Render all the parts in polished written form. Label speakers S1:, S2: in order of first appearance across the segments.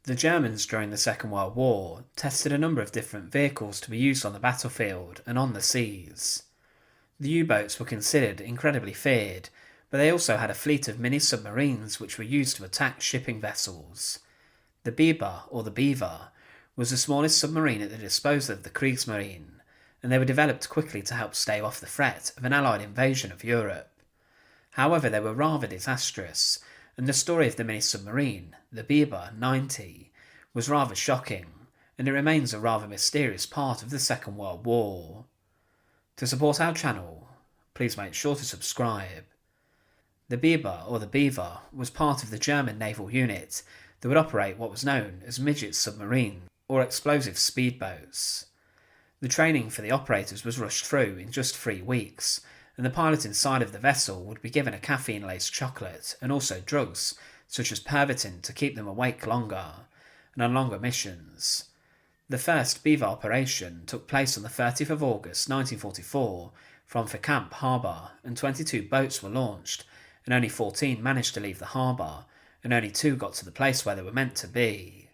S1: The Germans during the Second World War tested a number of different vehicles to be used on the battlefield and on the seas. The U-boats were considered incredibly feared, but they also had a fleet of mini-submarines which were used to attack shipping vessels. The Biber, or the Beaver, was the smallest submarine at the disposal of the Kriegsmarine, and they were developed quickly to help stave off the threat of an Allied invasion of Europe. However, they were rather disastrous, and the story of the mini-submarine, the Biber 90, was rather shocking, and it remains a rather mysterious part of the Second World War. To support our channel, please make sure to subscribe. The Biber, or the Beaver, was part of the German naval unit that would operate what was known as midget submarines, or explosive speedboats. The training for the operators was rushed through in just 3 weeks, and the pilot inside of the vessel would be given a caffeine-laced chocolate and also drugs such as Pervitin to keep them awake longer, and on longer missions. The first Beaver operation took place on the 30th of August 1944 from Verkamp Harbour, and 22 boats were launched, and only 14 managed to leave the harbour, and only 2 got to the place where they were meant to be.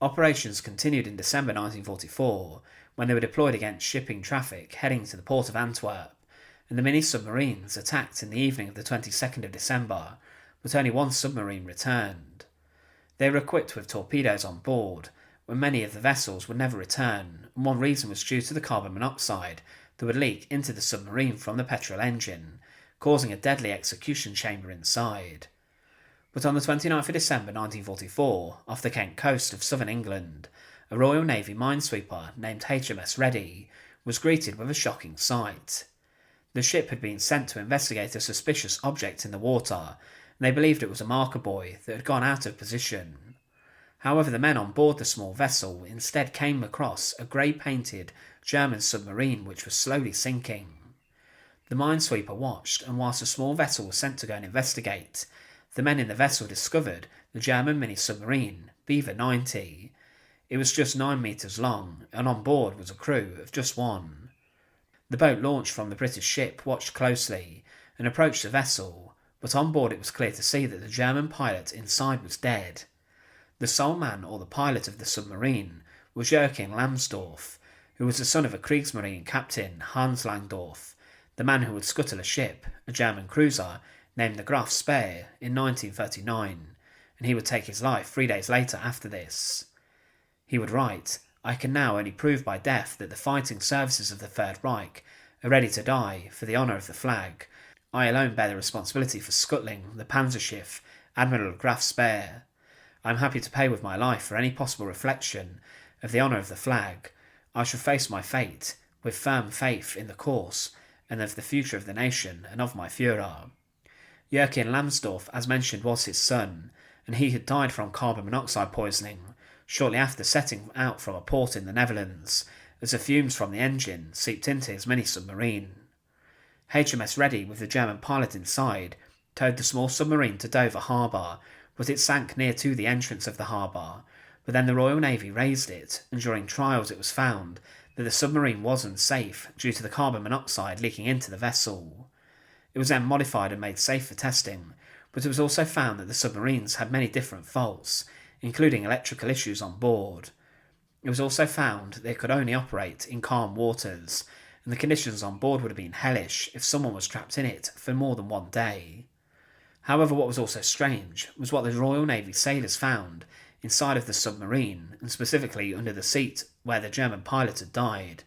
S1: Operations continued in December 1944, when they were deployed against shipping traffic heading to the port of Antwerp, and the mini-submarines attacked in the evening of the 22nd of December, but only 1 submarine returned. They were equipped with torpedoes on board, when many of the vessels would never return, and one reason was due to the carbon monoxide that would leak into the submarine from the petrol engine, causing a deadly execution chamber inside. But on the 29th of December 1944, off the Kent coast of southern England, a Royal Navy minesweeper named HMS Ready was greeted with a shocking sight. The ship had been sent to investigate a suspicious object in the water, and they believed it was a marker buoy that had gone out of position. However, the men on board the small vessel instead came across a grey-painted German submarine which was slowly sinking. The minesweeper watched, and whilst a small vessel was sent to go and investigate, the men in the vessel discovered the German mini-submarine, Beaver 90. It was just 9 metres long, and on board was a crew of just 1. The boat launched from the British ship watched closely and approached the vessel, but on board it was clear to see that the German pilot inside was dead. The sole man, or the pilot of the submarine, was Joachim Langsdorff, who was the son of a Kriegsmarine captain, Hans Langsdorff, the man who would scuttle a ship, a German cruiser, named the Graf Speer, in 1939, and he would take his life 3 days later after this. He would write, "I can now only prove by death that the fighting services of the Third Reich are ready to die for the honour of the flag. I alone bear the responsibility for scuttling the Panzerschiff Admiral Graf Speer. I am happy to pay with my life for any possible reflection of the honour of the flag. I shall face my fate with firm faith in the course and of the future of the nation and of my Führer." Joachim Langsdorff, as mentioned, was his son, and he had died from carbon monoxide poisoning shortly after setting out from a port in the Netherlands, as the fumes from the engine seeped into his mini-submarine. HMS Ready, with the German pilot inside, towed the small submarine to Dover Harbour, but it sank near to the entrance of the harbour. But then the Royal Navy raised it, and during trials it was found that the submarine wasn't safe due to the carbon monoxide leaking into the vessel. It was then modified and made safe for testing, but it was also found that the submarines had many different faults, including electrical issues on board. It was also found they could only operate in calm waters, and the conditions on board would have been hellish if someone was trapped in it for more than 1 day. However, what was also strange was what the Royal Navy sailors found inside of the submarine, and specifically under the seat where the German pilot had died.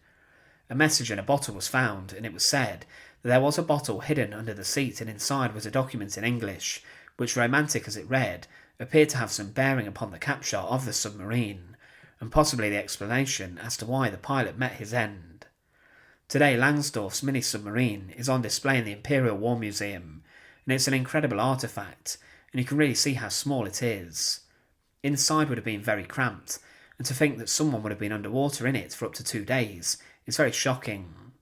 S1: A message in a bottle was found, and it was said that there was a bottle hidden under the seat, and inside was a document in English, which, romantic as it read, appeared to have some bearing upon the capture of the submarine, and possibly the explanation as to why the pilot met his end. Today, Langsdorff's mini-submarine is on display in the Imperial War Museum, and it's an incredible artefact, and you can really see how small it is. Inside would have been very cramped, and to think that someone would have been underwater in it for up to 2 days is very shocking.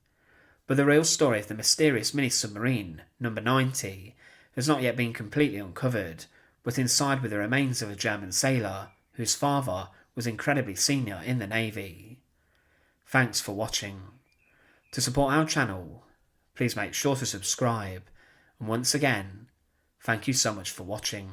S1: But the real story of the mysterious mini-submarine, number 90, has not yet been completely uncovered, but inside were the remains of a German sailor whose father was incredibly senior in the Navy. Thanks for watching. To support our channel, please make sure to subscribe, and once again, thank you so much for watching.